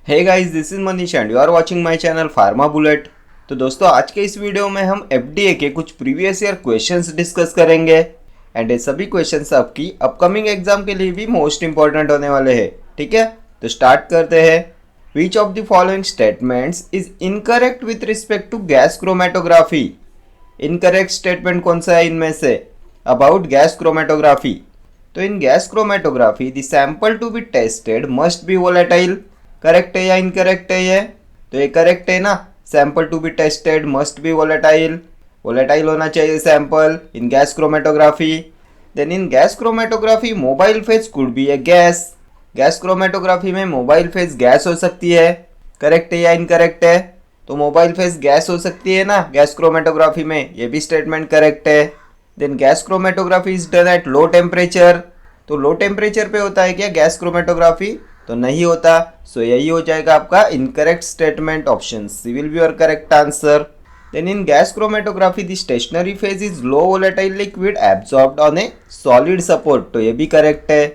Hey guys, this is Manish and you are watching my channel pharma bullet. तो दोस्तों, आज के इस वीडियो में हम एफडीए के कुछ प्रीवियस ईयर क्वेश्चंस डिस्कस करेंगे एंड ये सभी क्वेश्चंस आपकी अपकमिंग एग्जाम के लिए भी मोस्ट इंपॉर्टेंट होने वाले हैं। ठीक है, तो स्टार्ट करते हैं। Which of the following statements is incorrect with respect to gas chromatography? Incorrect statement कौन सा है इनमें से अबाउट गैस क्रोमेटोग्राफी? तो in gas chromatography the sample to be tested must be volatile. Correct है या इनकरेक्ट है ये? तो ये करेक्ट है ना। Sample to be tested must be volatile, volatile होना चाहिए sample in gas chromatography. Then in gas chromatography mobile phase could be a gas. Gas chromatography में मोबाइल फेज गैस हो सकती है। करेक्ट है या इनकरेक्ट है? तो मोबाइल फेज गैस हो सकती है ना गैस क्रोमेटोग्राफी में, ये भी स्टेटमेंट करेक्ट है। Then gas chromatography is done at low temperature. तो लो टेम्परेचर पे होता है क्या गैस क्रोमेटोग्राफी? तो नहीं होता। सो यही हो जाएगा आपका incorrect statement, option C will be your correct answer. Then in gas chromatography the stationary phase is low volatile liquid absorbed on a solid support. तो ये भी करेक्ट है।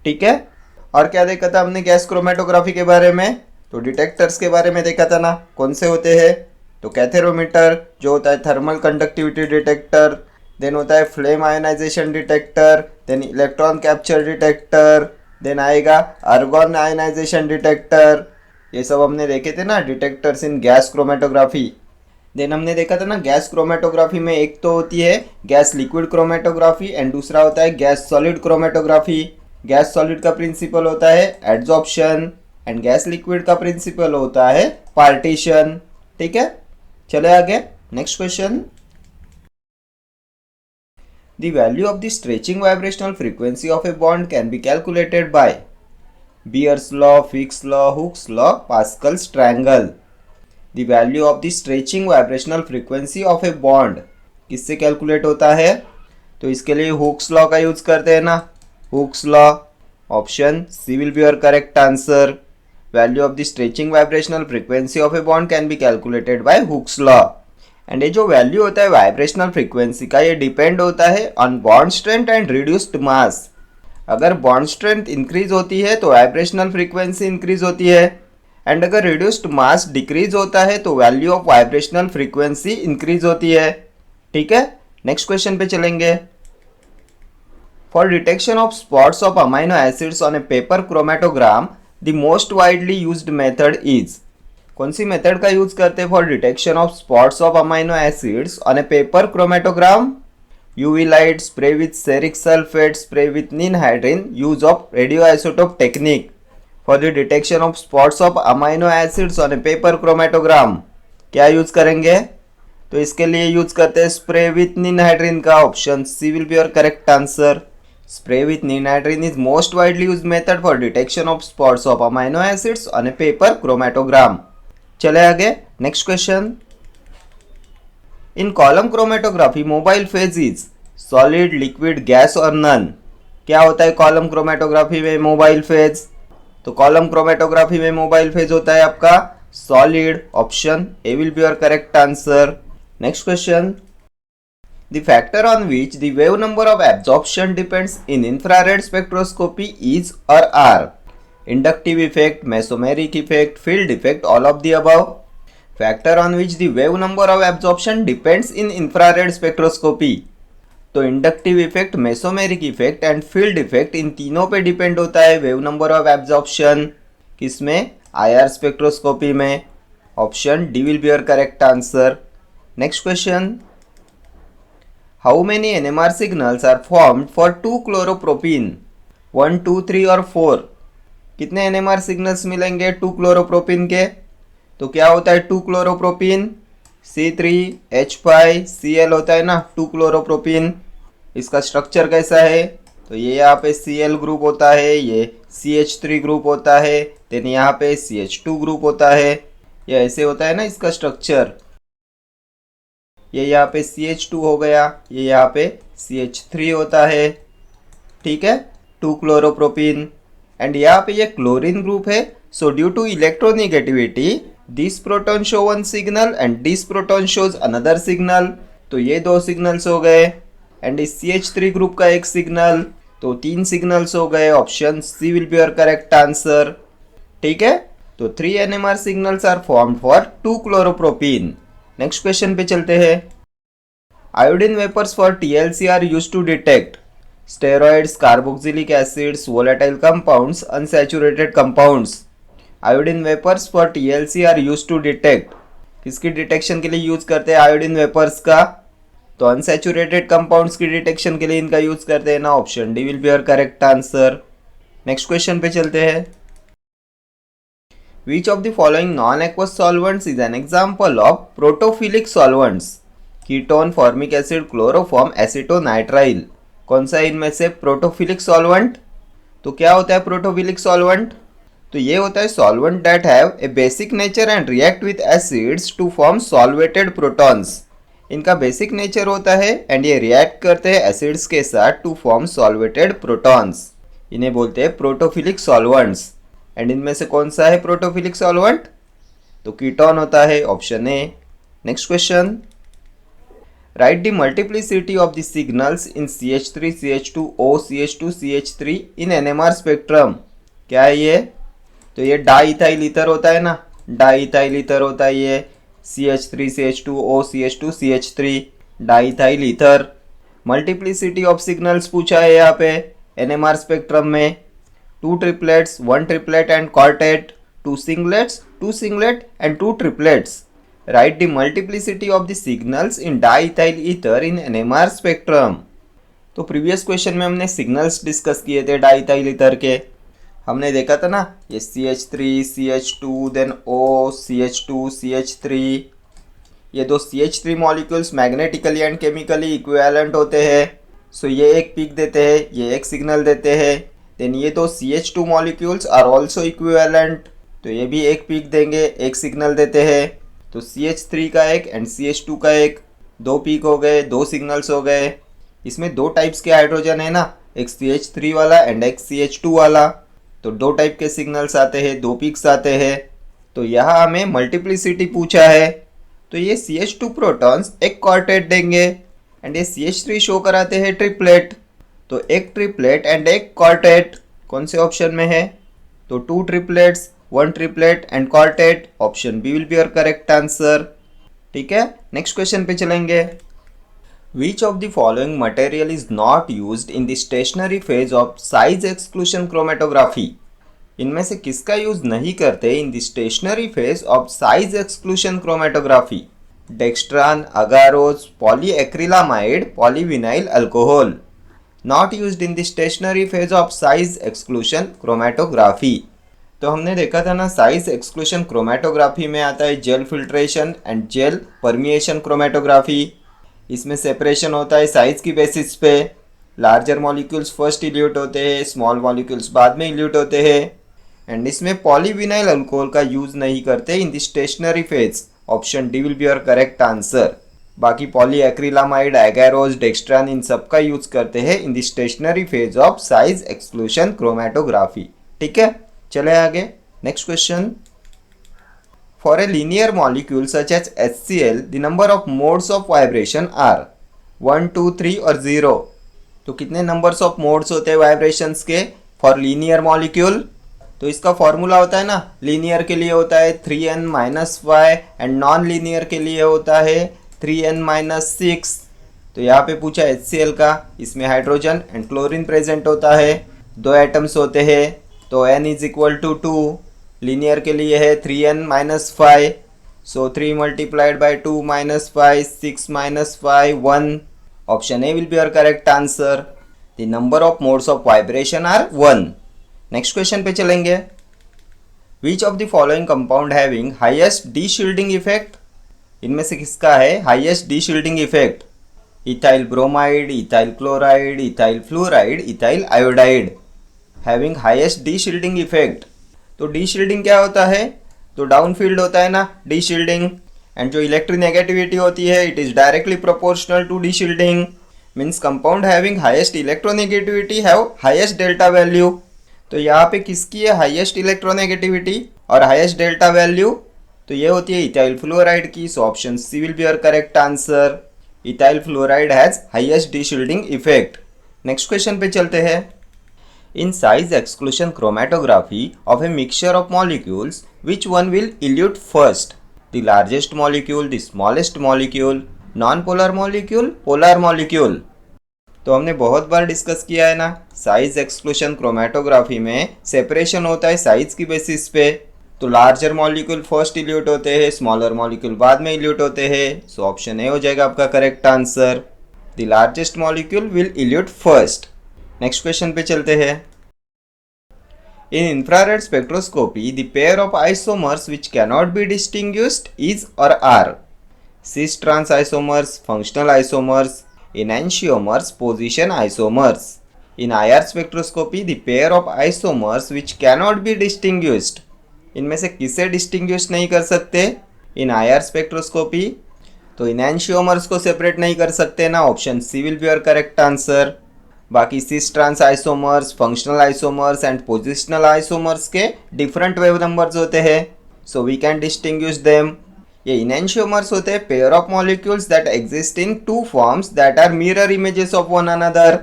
ठीक है, और क्या देखा था हमने गैस क्रोमेटोग्राफी के बारे में? तो डिटेक्टर्स के बारे में देखा था ना, कौन से होते हैं? तो कैथेरोमीटर जो होता है थर्मल कंडक्टिविटी डिटेक्टर, देन होता है flame ionisation detector, then electron capture detector, then आएगा आर्गॉन आयोनाइजेशन डिटेक्टर। ये सब हमने देखे थे ना detectors in gas chromatography. Then हमने देखा था ना गैस क्रोमेटोग्राफी में एक तो होती है गैस लिक्विड क्रोमेटोग्राफी एंड दूसरा होता है gas solid chromatography. Gas solid का प्रिंसिपल होता है एड्जॉर्प्शन एंड गैस लिक्विड का प्रिंसिपल होता है पार्टीशन। ठीक है, चले आगे। Next question. The value of the stretching vibrational frequency of a bond can be calculated by Beer's law, Fick's law, Hooke's law, Pascal's triangle. The value of the stretching vibrational frequency of a bond किससे calculate होता है? तो इसके लिए Hooke's law का use करते हैं ना, Hooke's law. Option C will be your correct answer. Value of the stretching vibrational frequency of a bond can be calculated by Hooke's law. And ये जो वैल्यू होता है वाइब्रेशनल फ्रीक्वेंसी का, ये डिपेंड होता है on bond strength and reduced mass. अगर bond strength increase होती है तो वाइब्रेशनल फ्रीक्वेंसी इंक्रीज होती है एंड अगर रिड्यूस्ड मास डिक्रीज होता है तो value of vibrational frequency increase होती है। ठीक है, नेक्स्ट क्वेश्चन पे चलेंगे। For detection of spots of amino acids on a paper chromatogram the most widely used method is. कौन सी मेथड का यूज करते हैं for detection of spots of amino acids on a paper chromatogram? UV light, spray with ceric sulphate, spray with ninhydrin, use of radio isotope technique for the detection of spots of amino acids on a paper chromatogram. क्या use करेंगे? तो इसके लिए use करते हैं spray with ninhydrin का। Option C will be your correct answer. Spray with ninhydrin is most widely used method for detection of spots of amino acids on a paper chromatogram. चले आगे। Next question. In column chromatography mobile phase is solid, liquid, gas और none. क्या होता है column chromatography में mobile phase? तो column chromatography में mobile phase होता है आपका solid. Option A will be your correct answer. Next question. The factor on which the wave number of absorption depends in infrared spectroscopy is or are inductive effect, mesomeric effect, field effect, all of the above. Factor on which the wave number of absorption depends in infrared spectroscopy. तो inductive effect, mesomeric effect and field effect, इन तीनों पे depend होता है wave number of absorption. किसमें? IR spectroscopy में। Option D will be your correct answer. Next question. How many NMR signals are formed for 2-chloropropene? 1, 2, 3 और 4। कितने NMR signals मिलेंगे 2-chloropropene के? तो क्या होता है 2-chloropropene? C3H5Cl होता है ना 2-chloropropene। इसका स्ट्रक्चर कैसा है? तो ये यहाँ पे Cl ग्रुप होता है, ये CH3 ग्रुप होता है, देन यहाँ पे CH2 ग्रुप होता है। ये ऐसे होता है ना इसका स्ट्रक्चर। ये यहाँ पे CH2 हो गया, ये यहाँ पे CH3 होता है। ठीक है, 2-chloropropene एंड यहाँ पे ये क्लोरीन ग्रुप है। So due to electronegativity this proton show one signal and this proton shows another signal. तो ये दो सिग्नल्स हो गए एंड इस CH3 ग्रुप का एक सिग्नल, तो 3 सिग्नल्स हो गए। Option C will be your correct answer. ठीक है, तो 3 NMR signals are formed for 2 chloropropene. Next question पे चलते हैं। Iodine vapours for TLC are used to detect steroids, carboxylic acids, volatile compounds, unsaturated compounds. Iodine vapours for TLC are used to detect, किसकी detection के लिए use करते हैं iodine vapours का? तो अनसैचुरेटेड कंपाउंड्स की डिटेक्शन के लिए इनका यूज करते हैं ना। Option D will be your correct answer. Next question पे चलते हैं। Which of the following non-aqueous solvents is an example of protophilic solvents? Ketone, formic acid, chloroform, acetonitrile. कौन सा इनमें से प्रोटोफिलिक सॉल्वेंट? तो क्या होता है प्रोटोफिलिक सॉल्वेंट? तो ये होता है solvent that have a basic nature and react with acids to form solvated protons. इनका बेसिक नेचर होता है एंड ये रिएक्ट करते हैं एसिड्स के साथ टू फॉर्म सॉल्वेटेड प्रोटॉन्स। इन्हें बोलते हैं प्रोटोफिलिक सॉल्वेंट्स। एंड इनमें से कौन सा है प्रोटोफिलिक सॉल्वेंट? तो कीटोन होता है, option A. Next question. Right the multiplicity of the signals in CH3, CH2O, CH2, CH3 in NMR spectrum. क्या है ये? तो ये डाइथाइल ईथर होता है ना, डाइथाइल ईथर होता है ये। CH3, CH2O, CH2, CH3 diethyl ether. Multiplicity of signals पूछा है यहाँ पे NMR स्पेक्ट्रम में। 2 triplets, 1 triplet and quartet, 2 singlets, 2 singlet and 2 triplets. Write the multiplicity of the signals in diethyl ether in NMR spectrum. तो previous question में हमने signals discuss किए थे डाइथाइल ईथर के। हमने देखा था ना ये CH3, CH2, then O, CH2, CH3। ये दो CH3 molecules magnetically and chemically equivalent होते हैं। सो ये एक पीक देते हैं, ये एक सिग्नल देते हैं। देन ये दो CH2 molecules are also equivalent, तो ये भी एक पीक देंगे, एक सिग्नल देते हैं। तो CH3 का एक एंड CH2 का एक, दो पीक हो गए, दो सिग्नल्स हो गए। इसमें दो टाइप्स के हाइड्रोजन है ना, एक CH3 वाला एंड एक CH2 वाला। तो दो टाइप के सिग्नल्स आते हैं, दो पीक्स आते हैं। तो यहाँ हमें मल्टीप्लिसिटी पूछा है, तो ये CH2 प्रोटॉन्स एक क्वार्टेट देंगे एंड ये CH3 शो कराते हैं ट्रिपलेट। तो एक ट्रिपलेट एंड एक क्वार्टेट कौन से ऑप्शन में है? तो 2 triplets, 1 triplet and quartet. Option B will be your correct answer. ठीक है, नेक्स्ट क्वेश्चन पे चलेंगे। Which of the following material is not used in the stationary phase of size exclusion chromatography? इनमें से किसका यूज नहीं करते in the stationary phase of size exclusion chromatography? Dextran, agarose, polyacrylamide, polyvinyl alcohol. Not used in the stationary phase of size exclusion chromatography. तो हमने देखा था ना साइज एक्सक्लूशन क्रोमेटोग्राफी में आता है gel filtration and gel permeation chromatography. इसमें separation होता है साइज की बेसिस पे। लार्जर मॉलिक्यूल्स फर्स्ट इल्यूट होते हैं, स्मॉल मॉलिक्यूल्स बाद में इल्यूट होते हैं। एंड इसमें पॉलीविनाइल अल्कोहल का यूज नहीं करते in the stationary phase. Option D will be your correct answer. बाकी पॉलीएक्रिलामाइड, एगारोज, डेक्स्ट्रान इन सब का यूज करते हैं इन the stationary phase of size exclusion chromatography. ठीक है, चले आगे। Next question. For a linear molecule such as HCl, the number of modes of vibration are 1, 2, 3 और 0। तो कितने नंबर्स ऑफ मोड्स होते हैं वाइब्रेशंस के फॉर लीनियर मॉलिक्यूल? तो इसका फॉर्मूला होता है ना, लीनियर के लिए होता है 3n-5 एंड नॉन लीनियर के लिए होता है 3n-6। तो यहाँ पे पूछा HCl का, इसमें हाइड्रोजन एंड क्लोरीन प्रेजेंट होता है, दो एटम्स होते हैं। तो n is equal to 2। Linear के लिए है 3n-5। So 3 multiplied by 2 -5, 6 -5, 1। Option A will be your correct answer. The number of modes of vibration are 1। Next question पे चलेंगे। Which of the following compound having highest deshielding effect? इनमें से किसका है highest deshielding effect? Ethyl bromide, ethyl chloride, ethyl fluoride, ethyl iodide. Having highest deshielding effect. तो deshielding क्या होता है? तो डाउन फील्ड होता है ना डी शील्डिंग। एंड जो इलेक्ट्रोनेगेटिविटी होती है it is directly proportional to deshielding. Means compound having highest electronegativity have highest delta value. तो यहाँ पे किसकी है हाईएस्ट इलेक्ट्रोनेगेटिविटी और हाईएस्ट डेल्टा वैल्यू? तो ये होती है इथाइल फ्लोराइड की। So option C will be your correct answer. Ethyl fluoride has highest deshielding effect. Next question पे चलते हैं। In size exclusion chromatography of a mixture of molecules, which one will elute first? The largest molecule, the smallest molecule, non-polar molecule, polar molecule? तो हमने बहुत बार discuss किया है ना, size exclusion chromatography में सेपरेशन होता है साइज की बेसिस पे। तो लार्जर मॉलिक्यूल फर्स्ट इल्यूट होते हैं, स्मॉलर मॉलिक्यूल बाद में इल्यूट होते हैं। सो ऑप्शन ए हो जाएगा आपका correct answer. The largest molecule will elute first. Next question पे चलते हैं। In infrared spectroscopy the pair of isomers which cannot be distinguished is और are cis trans isomers, functional isomers, enantiomers, position isomers. In IR spectroscopy, the pair of isomers which cannot be distinguished. इनमें से किसे distinguish नहीं कर सकते in IR spectroscopy? तो enantiomers को separate नहीं कर सकते ना, option C will be your correct answer. बाकी cis trans isomers, functional isomers and positional isomers के डिफरेंट वेव नंबर्स होते हैं, so we can distinguish them. ये enantiomers होते हैं pair of molecules that exist in two forms that are mirror images of one another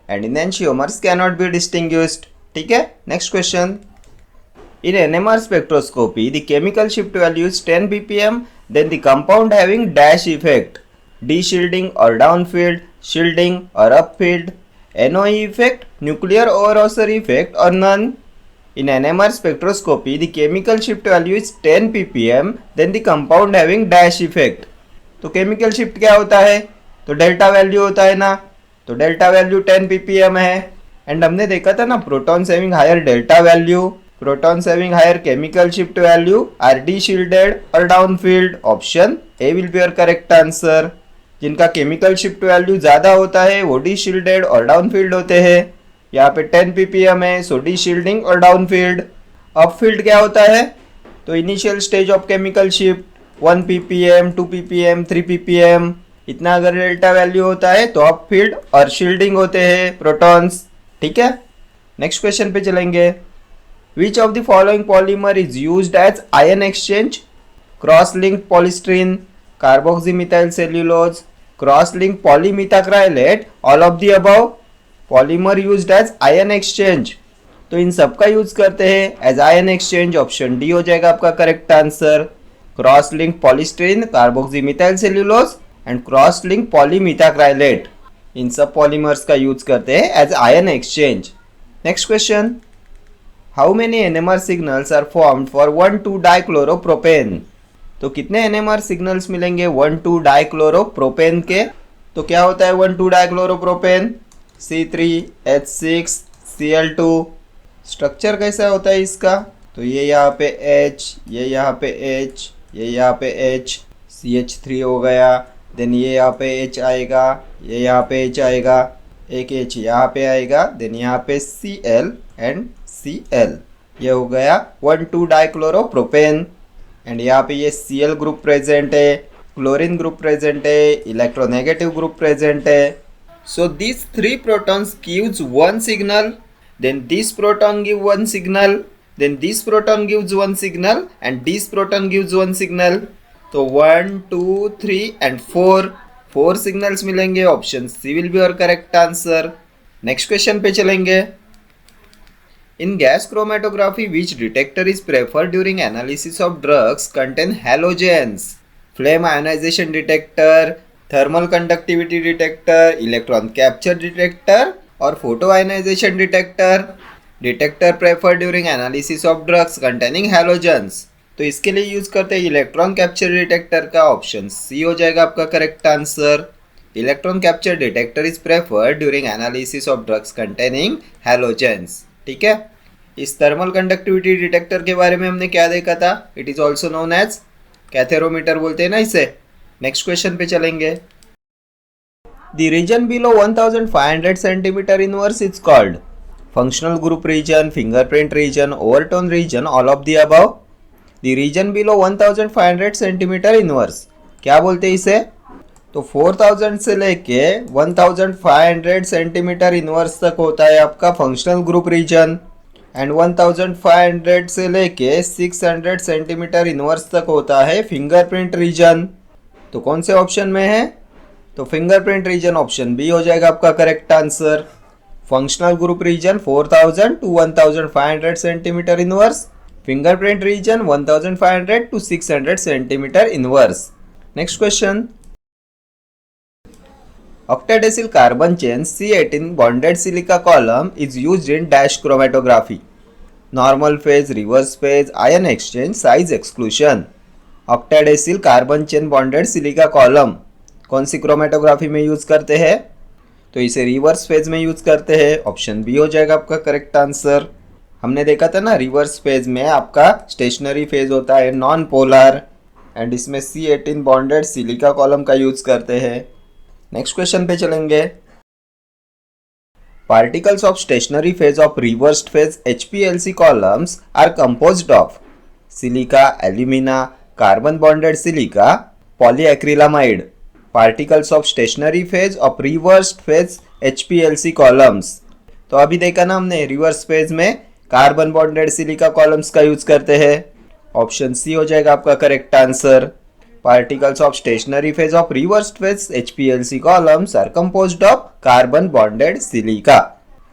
and enantiomers cannot be distinguished. ठीक है, next question. In NMR spectroscopy the chemical shift value is 10 ppm, then the compound having dash effect, deshielding और down field, shielding और up field, NOE effect, nuclear overhauser effect और none. In NMR spectroscopy, the chemical shift value is 10 ppm, then the compound having dash effect. तो chemical shift क्या होता है? तो delta value होता है ना, तो डेल्टा वैल्यू 10 ppm है। एंड हमने देखा था ना, protons having higher delta value, protons having higher chemical shift value are deshielded और down field. Option A will be your correct answer. जिनका केमिकल शिफ्ट वैल्यू ज़्यादा होता है वो डी शील्डेड और डाउन फील्ड होते हैं। यहाँ पे 10 ppm है, सो डी शील्डिंग और डाउन फील्ड। अप फील्ड क्या होता है? तो initial stage of chemical shift 1 ppm, 2 ppm, 3 ppm, इतना अगर डेल्टा वैल्यू होता है तो अप फील्ड और शील्डिंग होते हैं प्रोटॉन्स। ठीक है, नेक्स्ट क्वेश्चन पे चलेंगे। Which of the following polymer is used as ion exchange? Cross linked polystyrene, carboxymethyl cellulose, cross linked polymethacrylate, all of the above. Polymer used as ion exchange, तो इन सब का यूज करते हैं as ion exchange. Option d हो जाएगा आपका correct answer. Cross link polystyrene, carboxymethyl cellulose and cross link polymethacrylate, इन सब पॉलीमर्स का यूज करते हैं as ion exchange. Next question. How many NMR signals are formed for 1,2-डाइक्लोरोप्रोपेन? तो कितने NMR सिग्नल्स मिलेंगे 1,2-डाइक्लोरोप्रोपेन के? तो क्या होता है 1,2-डाइक्लोरोप्रोपेन? C3H6Cl2। स्ट्रक्चर कैसा होता है इसका? तो ये यहाँ पे H, ये यहाँ पे H, ये यहाँ पे H, CH3 हो गया। देन ये यहाँ पे H आएगा, ये यहाँ पे H आएगा, एक H यहाँ पे आएगा, देन यहाँ पे Cl एंड Cl। ये हो गया 1,2-डाइक्लोरोप्रोपेन। एंड यहाँ पे ये Cl ग्रुप प्रेजेंट है, क्लोरीन ग्रुप प्रेजेंट है, इलेक्ट्रोनेगेटिव ग्रुप प्रेजेंट है। So these three protons gives one signal, then this proton give one signal, then this proton gives one signal and this proton gives one signal. तो 1, 2, 3 and 4 signals मिलेंगे। Option C will be your correct answer. Next question पे चलेंगे। In gas chromatography which detector is preferred during analysis of drugs contain halogens? Flame ionisation detector, thermal conductivity detector, electron capture detector और photo ionization detector. Detector prefer during analysis of drugs containing halogens, तो इसके लिए use करते हैं electron capture detector का। Option सी हो जाएगा आपका correct answer. Electron capture detector is preferred during analysis of drugs containing halogens. ठीक है, इस थर्मल कंडक्टिविटी डिटेक्टर के बारे में हमने क्या देखा था? It is also known as katharometer बोलते हैं ना इसे। नेक्स्ट क्वेश्चन पे चलेंगे। The region below 1500 centimetre inverse is called functional group region, fingerprint region, overtone region, all of the above. The region below 1500 centimetre inverse क्या बोलते हैं इसे? तो 4000 से लेके 1500 सेंटीमीटर इनवर्स तक होता है आपका फंक्शनल ग्रुप रीजन एंड 1500 से लेके 600 सेंटीमीटर इनवर्स तक होता है फिंगरप्रिंट रीजन। तो कौन से ऑप्शन में है? तो फिंगरप्रिंट रीजन ऑप्शन बी हो जाएगा आपका correct answer. Functional group region 4000 to 1500 centimeter inverse. Fingerprint region 1500 to 600 centimeter inverse. Next question. Octadecyl carbon chain C18 bonded silica column is used in dash chromatography. Normal phase, reverse phase, ion exchange, size exclusion. Octadecyl carbon chain bonded silica column कौन सी chromatography में use करते हैं? तो इसे reverse phase में use करते हैं। ऑप्शन बी हो जाएगा आपका करेक्ट आंसर। हमने देखा था ना, रिवर्स फेज में आपका स्टेशनरी फेज होता है नॉन पोलर, एंड इसमें C18 बॉन्डेड सिलिका कॉलम का यूज करते हैं। नेक्स्ट क्वेश्चन पे चलेंगे। Particles of stationary phase of reversed phase HPLC columns are composed of silica, alumina, carbon bonded silica, polyacrylamide. Particles of stationary phase of reversed phase HPLC columns. तो अभी देखा ना हमने, रिवर्स फेज में carbon bonded silica columns का use करते हैं। Option सी हो जाएगा आपका correct answer. Particles of stationary phase of reversed phase HPLC columns are composed of carbon bonded silica.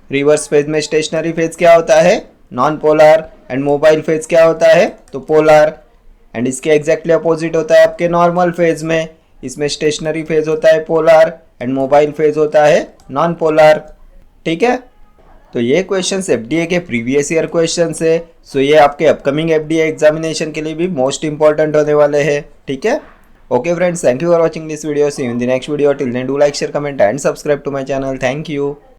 Reverse phase में स्टेशनरी फेज क्या होता है? Non polar. And mobile phase क्या होता है? तो पोलर। एंड इसके एग्जैक्टली अपोजिट होता है आपके नॉर्मल फेज में। इसमें स्टेशनरी फेज होता है पोलर एंड मोबाइल फेज होता है नॉन पोलर। ठीक है, तो ये क्वेश्चंस FDA के प्रीवियस ईयर क्वेश्चंस है। सो ये आपके अपकमिंग FDA एग्जामिनेशन के लिए भी मोस्ट इंपॉर्टेंट होने वाले हैं। ठीक है, okay friends, thank you for watching this video. See you in the next video. Till then do like, share, comment and subscribe to my channel. Thank you.